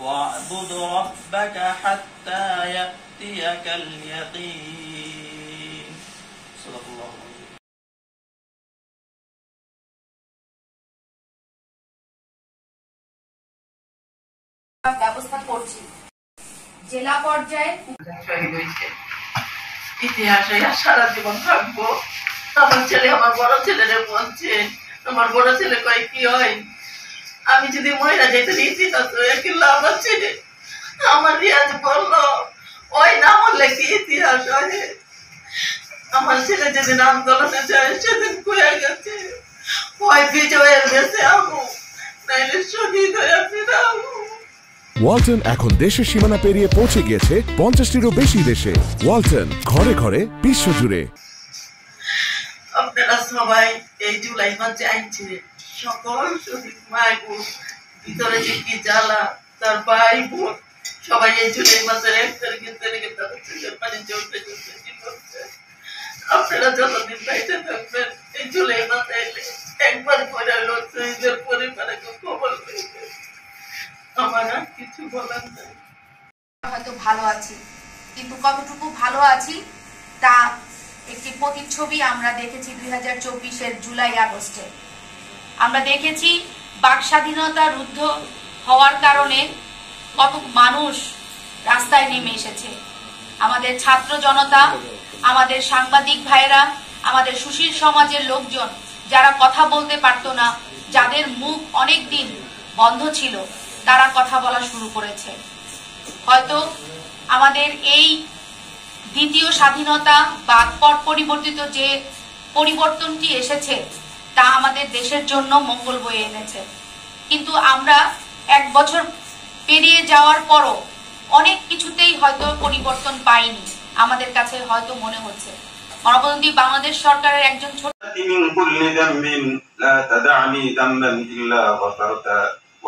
واعبد ربك حتى يأتيك اليقين صدق الله العظيم ব্যবস্থা করছি জেলা পর্যায়ে শহীদ হয়েছে ইতিহাসে সারা জীবন থাকবো। আমার ছেলে আমার বড় ছেলেরে বলছে, আমার বড় ছেলে কয় কি হয় আমি যদি মহিলা যেতে ইতিহাস কি লাভ আছে। আমার রিয়াজ বললো ওই না বললে কি ইতিহাস হয়। আমার ছেলে যেদিন আন্দোলনে যায় সেদিন কয়ে গেছে ওই বিজয়ের দেশে আমু নাইলে শহীদ হয়ে ফিরাবো। ওয়ালটন এখন দেশের সীমানা পেরিয়ে পৌঁছে গিয়েছে 50টিরও বেশি দেশে। ওয়ালটন, ঘরে ঘরে বিশ্বজুড়ে। আপনারা সবাই এই জুলাই মাসে আইনছিলেন, সকল শহীদ মায় বোন ভিতরে যে কি জ্বালা তার ভাই বোন সবাই এই জুলাই মাসের 1 তারিখে তাদের চোখের পানি চলতে চলতে। আপনারা যতদিন বাইরে থাকবেন এই জুলাই মাসে এলে একবার করে লোক শহীদের পরিবারে খবর পেয়েছে। আমার আর কিছু বলার নাই। হয়তো ভালো আছি, কিন্তু কতটুকু ভালো আছি তা একটি প্রতিচ্ছবি আমরা দেখেছি 2024-এর জুলাই আগস্টে। আমরা দেখেছি বাক স্বাধীনতা রুদ্ধ হওয়ার কারণে কত মানুষ রাস্তায় নেমে এসেছে। আমাদের ছাত্র জনতা, আমাদের সাংবাদিক ভাইরা, আমাদের সুশীল সমাজের লোকজন যারা কথা বলতে পারতো না, যাদের মুখ অনেক দিন বন্ধ ছিল, তারা কথা বলা শুরু করেছে। হয়তো আমাদের এই দ্বিতীয় স্বাধীনতা বা পট পরিবর্তিত যে পরিবর্তনটি এসেছে তা আমাদের দেশের জন্য মঙ্গল বয়ে এনেছে। কিন্তু আমরা 1 বছর পেরিয়ে যাওয়ার পরও অনেক কিছুতেই হয়তো পরিবর্তন পাইনি। আমাদের কাছে হয়তো মনে হচ্ছে গণপ্রজাতন্ত্রী বাংলাদেশ সরকারের একজন ছোট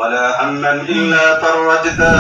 ولا هما إلا فرجته